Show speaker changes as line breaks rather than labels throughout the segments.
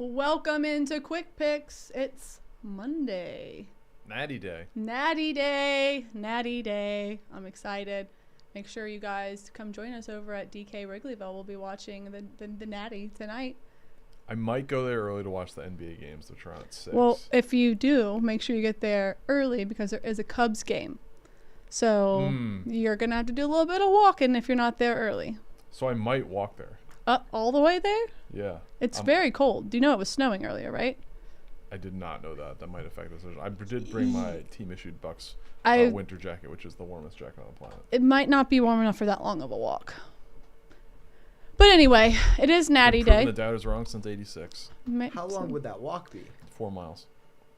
Welcome into Quick Picks. It's Monday.
Natty Day.
Natty Day. Natty Day. I'm excited. Make sure you guys come join us over at DK Wrigleyville. We'll be watching the Natty tonight.
I might go there early to watch the NBA games. They're trying at 6.
Well, if you do, make sure you get there early because there is a Cubs game. So you're going to have to do a little bit of walking if you're not there early.
So I might walk there.
All the way there?
Yeah.
It's very cold. Do you know it was snowing earlier, right?
I did not know that. That might affect the decision. I did bring my team-issued Bucks winter jacket, which is the warmest jacket on the planet.
It might not be warm enough for that long of a walk. But anyway, it is Natty Day.
The doubters wrong since '86.
How long would that walk be?
4 miles.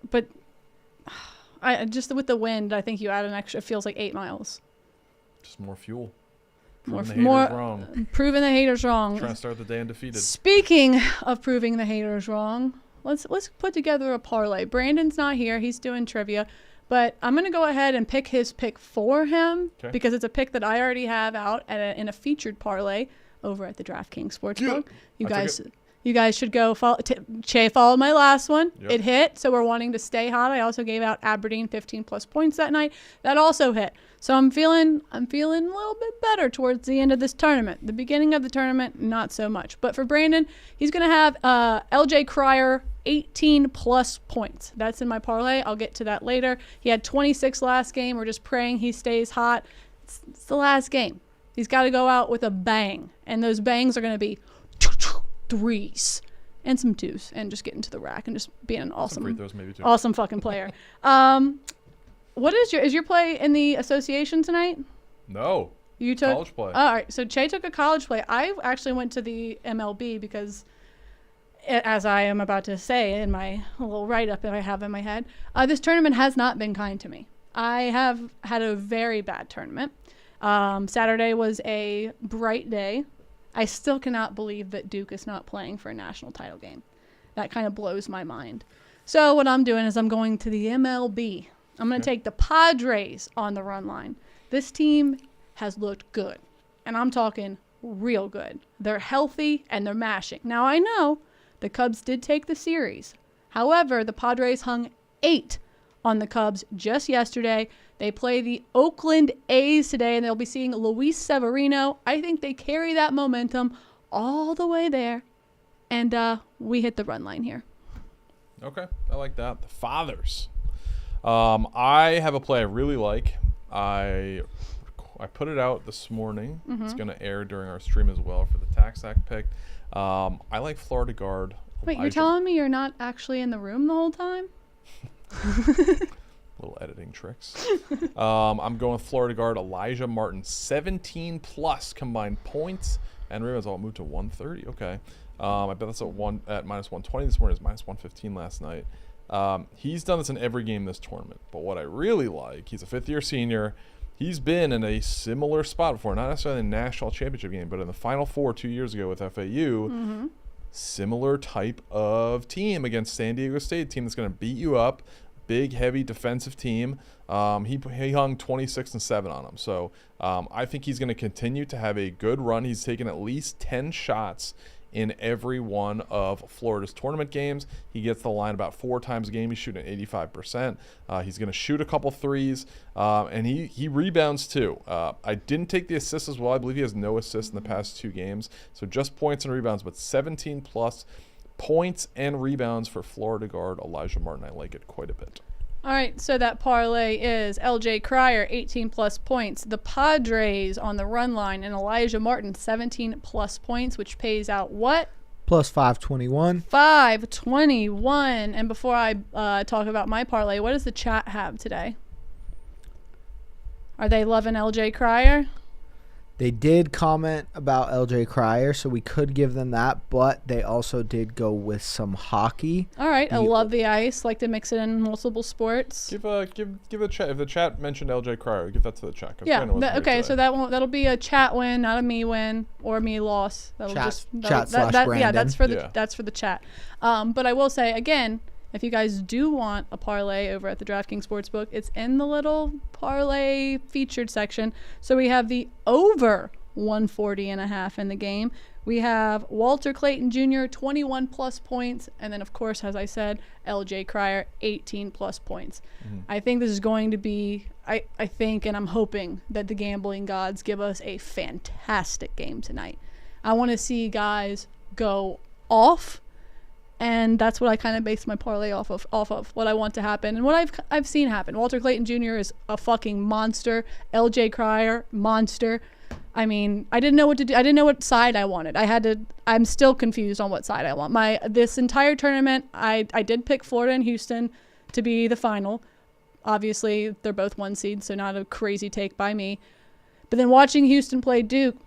But I just with the wind, I think you add an extra. It feels like 8 miles.
Just more fuel.
More
wrong.
Proving the haters wrong.
Trying to start the day undefeated.
Speaking of proving the haters wrong, let's put together a parlay. Brandon's not here; he's doing trivia, but I'm gonna go ahead and pick his pick for him because it's a pick that I already have out in a featured parlay over at the DraftKings Sportsbook. You guys should go follow. Che followed my last one. Yep. It hit, so we're wanting to stay hot. I also gave out Aberdeen 15+ points that night. That also hit. So I'm feeling a little bit better towards the end of this tournament. The beginning of the tournament, not so much. But for Brandon, he's going to have LJ Cryer 18+ points. That's in my parlay. I'll get to that later. He had 26 last game. We're just praying he stays hot. It's the last game. He's got to go out with a bang. And those bangs are going to be 3s and some 2s and just get into the rack and just being an awesome fucking player. What is your play in the association tonight?
No.
You took
college play.
All right. So Che took a college play. I actually went to the MLB because, as I am about to say in my little write-up that I have in my head, this tournament has not been kind to me. I have had a very bad tournament. Saturday was a bright day. I still cannot believe that Duke is not playing for a national title game. That kind of blows my mind. So what I'm doing is I'm going to the MLB. I'm going to take the Padres on the run line. This team has looked good, and I'm talking real good. They're healthy, and they're mashing. Now, I know the Cubs did take the series. However, the Padres hung 8 on the Cubs just yesterday. They play the Oakland A's today, and they'll be seeing Luis Severino. I think they carry that momentum all the way there, and we hit the run line here.
Okay, I like that. The Fathers. I have a play I really like. I put it out this morning. Mm-hmm. It's going to air during our stream as well for the Tax Act pick. I like Florida guard.
Wait, you're telling me you're not actually in the room the whole time?
Little editing tricks. I'm going with Florida guard Elijah Martin. 17+ combined points and rebounds. I'll move to 130. Okay. I bet that's at -120 this morning. It was -115 last night. He's done this in every game this tournament. But what I really like, he's a 5th-year senior. He's been in a similar spot before, not necessarily in the national championship game, but in the Final Four 2 years ago with FAU. Mm-hmm. Similar type of team against San Diego State, team that's going to beat you up. Big, heavy defensive team. He hung 26 and 7 on him. So I think he's going to continue to have a good run. He's taken at least 10 shots in every one of Florida's tournament games. He gets the line about 4 times a game. He's shooting at 85%. He's going to shoot a couple threes, and he rebounds too. I didn't take the assists as well. I believe he has no assists in the past 2 games. So just points and rebounds, but 17+ points and rebounds for Florida guard Elijah Martin. I like it quite a bit.
All right, so that parlay is LJ Cryer, 18+ points. The Padres on the run line, and Elijah Martin, 17+ points, which pays out what?
Plus 521.
521. And before I talk about my parlay, what does the chat have today? Are they loving LJ Cryer?
They did comment about LJ Cryer, so we could give them that, but they also did go with some hockey.
All right, I love the ice. Like to mix it in multiple sports.
Give the chat. If the chat mentioned LJ Cryer, give that to the chat.
Yeah. Okay, so that'll be a chat win, not a me win or me loss.
Chat
Brandon. Yeah, that's for the chat. But I will say again, if you guys do want a parlay over at the DraftKings Sportsbook, it's in the little parlay featured section. So we have the over 140.5 in the game. We have Walter Clayton Jr., 21 plus points. And then, of course, as I said, LJ Cryer, 18 plus points. I think this is going to be, I think, and I'm hoping that the gambling gods give us a fantastic game tonight. I want to see guys go off. And that's what I kind of base my parlay off of what I want to happen and what I've seen happen. Walter Clayton Jr. is a fucking monster. LJ Cryer, monster. I mean, I didn't know what to do. I didn't know what side I wanted. I'm still confused on what side I want. This entire tournament, I did pick Florida and Houston to be the final. Obviously, they're both 1 seed, so not a crazy take by me. But then watching Houston play Duke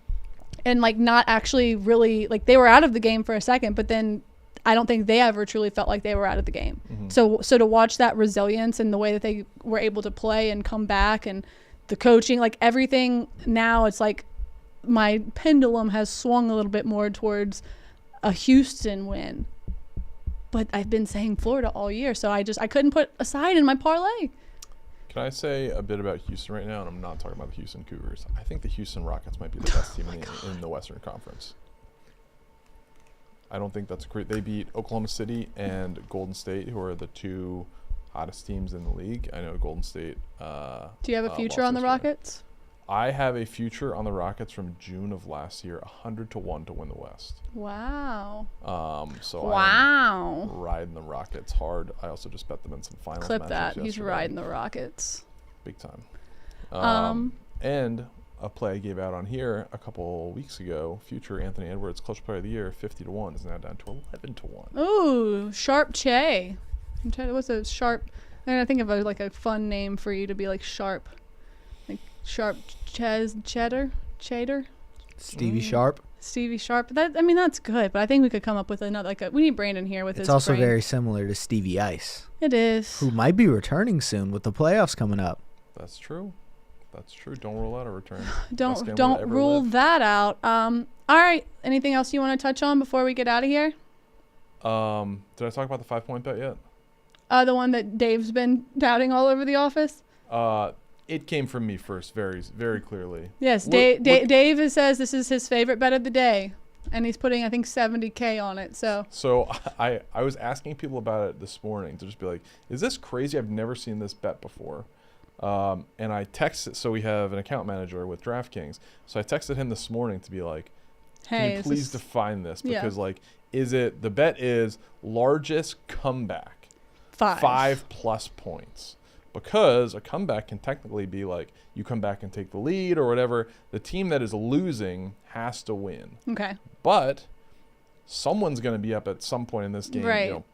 and like not actually really, like they were out of the game for a second, but then I don't think they ever truly felt like they were out of the game. So to watch that resilience and the way that they were able to play and come back and the coaching, like everything now, it's like my pendulum has swung a little bit more towards a Houston win. But I've been saying Florida all year, so I couldn't put a side in my parlay.
Can I say a bit about Houston right now? And I'm not talking about the Houston Cougars. I think the Houston Rockets might be the best team in the Western Conference. I don't think that's great. They beat Oklahoma City and Golden State, who are the 2 hottest teams in the league. I know Golden State.
Do you have a future on the Rockets?
I have a future on the Rockets from June of last year, 100-1 to win the West.
Wow.
So I'm riding the Rockets hard. I also just bet them in some finals matches yesterday.
He's riding the Rockets.
Big time. And a play I gave out on here a couple weeks ago, future Anthony Edwards, Clutch Player of the Year, 50-1 is now down to 11-1.
Ooh, Sharp Che. What's a Sharp? I'm trying to think of a fun name for you to be like Sharp. Like Sharp Cheddar?
Stevie Sharp.
Stevie Sharp. That's good, but I think we could come up with another, we need Brandon here with his
It's also
brain.
very similar to Stevie Ice.
It is.
Who might be returning soon with the playoffs coming up.
That's true. Don't rule out a return.
Don't rule that out. All right. Anything else you want to touch on before we get out of here?
Did I talk about the 5-point bet yet?
The one that Dave's been touting all over the office?
It came from me first, very, very clearly.
Yes, Dave says this is his favorite bet of the day, and he's putting, I think, $70K on it. So
I was asking people about it this morning to just be like, is this crazy? I've never seen this bet before. And I texted, so we have an account manager with DraftKings. So I texted him this morning to be like, can you please define this? Because the bet is largest comeback, 5+ points. Because a comeback can technically be like you come back and take the lead or whatever. The team that is losing has to win.
Okay.
But someone's going to be up at some point in this game.
Right.
1-0,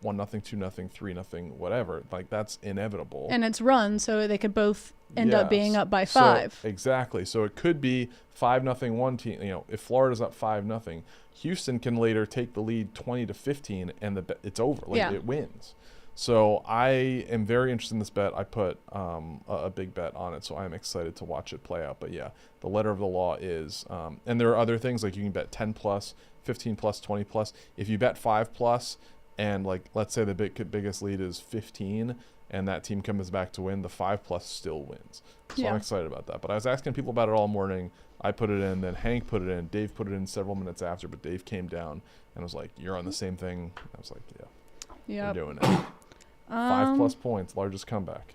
2-0, 3-0, whatever. Like that's inevitable.
And it's run, so they could both end up being up by 5.
So, exactly. So it could be 5-0 one team. If Florida's up 5-0, Houston can later take the lead 20-15, and it's over. It wins. So I am very interested in this bet. I put a big bet on it, so I'm excited to watch it play out. But yeah, the letter of the law is, and there are other things like you can bet 10+, 15+, 20+. If you bet 5+, and let's say the biggest lead is 15, and that team comes back to win, the 5+ still wins. So I'm excited about that. But I was asking people about it all morning. I put it in, then Hank put it in, Dave put it in several minutes after, but Dave came down and was like, "You're on the same thing." I was like, "Yeah, we're doing it." 5+ points, largest comeback.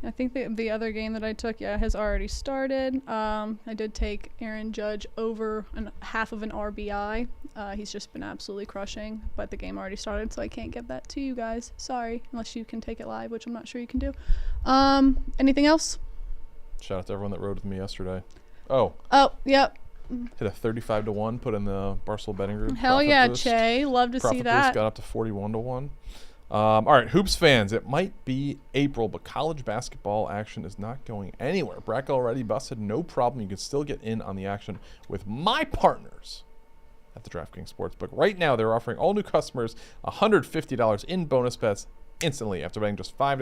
I think the other game that I took, has already started. I did take Aaron Judge over half of an RBI. He's just been absolutely crushing, but the game already started, so I can't give that to you guys. Sorry, unless you can take it live, which I'm not sure you can do. Anything else?
Shout out to everyone that rode with me yesterday.
Oh, yep.
Hit a 35-1, put in the Barstool betting group.
Hell yeah, Che. Love to see that.
Profit boost got up to 41-1. All right, Hoops fans, it might be April, but college basketball action is not going anywhere. Bracket already busted, no problem. You can still get in on the action with my partners at the DraftKings Sportsbook. Right now, they're offering all new customers $150 in bonus bets instantly after betting just $5.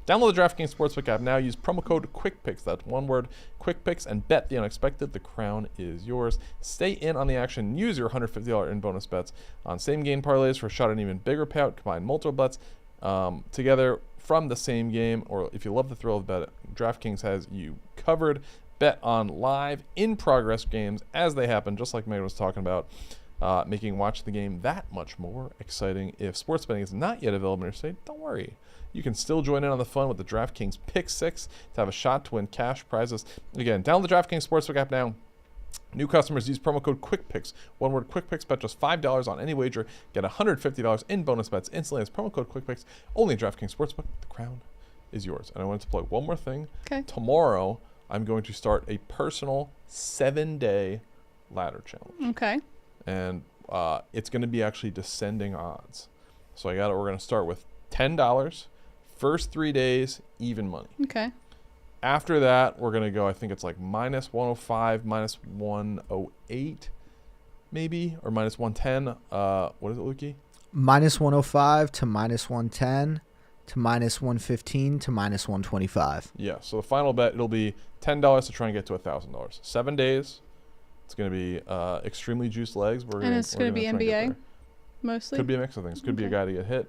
Download the DraftKings Sportsbook app now. Use promo code QuickPicks. That's one word, QuickPicks, and bet the unexpected. The crown is yours. Stay in on the action. Use your $150 in bonus bets on same game parlays for a shot at an even bigger payout. Combine multiple bets together from the same game. Or if you love the thrill of bet, DraftKings has you covered. Bet on live, in-progress games as they happen, just like Megan was talking about, making watching the game that much more exciting. If sports betting is not yet available in your state, don't worry. You can still join in on the fun with the DraftKings Pick 6 to have a shot to win cash prizes. Again, download the DraftKings Sportsbook app now. New customers use promo code QuickPicks. One word, QuickPicks. Bet just $5 on any wager. Get $150 in bonus bets instantly as promo code QuickPicks. Only at DraftKings Sportsbook. The crown is yours. And I wanted to plug one more thing.
Okay.
Tomorrow, I'm going to start a personal 7-day ladder challenge.
Okay.
And it's going to be actually descending odds. So we're going to start with $10. First 3 days, even money.
Okay.
After that, we're going to go, I think it's like minus 105, minus 108, maybe, or minus 110. What is it, Lukey?
Minus 105 to minus 110 to minus 115 to minus 125.
Yeah, so the final bet, it'll be $10 to try and get to $1,000. 7 days. It's going to be extremely juiced legs.
It's going to be NBA, mostly?
Could be a mix of things. Could be a guy to get hit.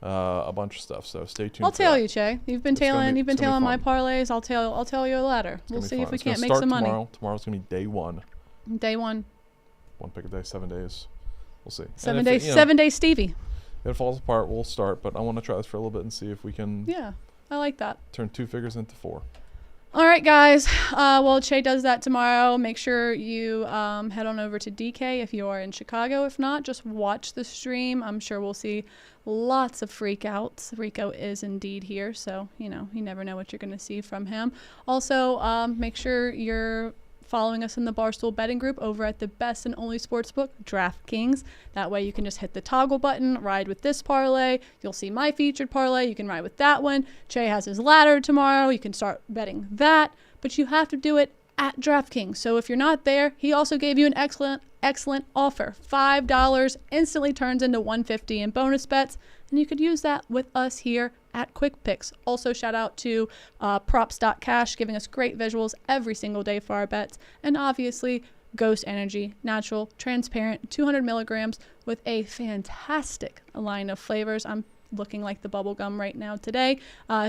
A bunch of stuff. So stay tuned.
I'll tell you, Che. You've been tailing my parlays. I'll tell you a ladder. We'll see if we can't make some money.
Tomorrow's gonna be day one.
Day one.
One pick a day, 7 days. We'll see.
7 days. 7 days, Stevie.
If it falls apart, we'll start. But I want to try this for a little bit and see if we can.
Yeah, I like that.
Turn 2 figures into 4.
All right, guys. Well, Che does that tomorrow. Make sure you head on over to DK if you are in Chicago. If not, just watch the stream. I'm sure we'll see lots of freakouts. Rico is indeed here, so, you never know what you're going to see from him. Also, make sure you're following us in the Barstool betting group over at the best and only sportsbook, DraftKings. That way you can just hit the toggle button, ride with this parlay. You'll see my featured parlay. You can ride with that one. Che has his ladder tomorrow. You can start betting that, but you have to do it at DraftKings. So if you're not there, he also gave you an excellent offer. $5 instantly turns into $150 in bonus bets, and you could use that with us here at Quick Picks. Also, shout out to props.cash, giving us great visuals every single day for our bets. And obviously, Ghost Energy, natural, transparent, 200 milligrams with a fantastic line of flavors. I'm looking like the bubble gum right now today.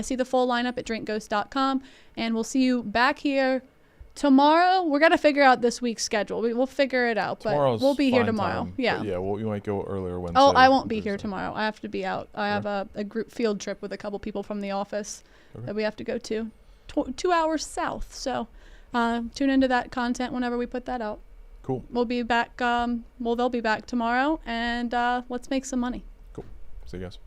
See the full lineup at drinkghost.com, and we'll see you back here tomorrow. We're going to figure out this week's schedule. We'll figure it out, but we'll be here tomorrow.
Time,
yeah.
Yeah, well, you might go earlier Wednesday.
Oh, I won't be here tomorrow. I have to be out. I have a group field trip with a couple people from the office that we have to go to 2 hours south. So tune into that content whenever we put that out.
Cool.
We'll be back. They'll be back tomorrow, and let's make some money.
Cool. See you guys.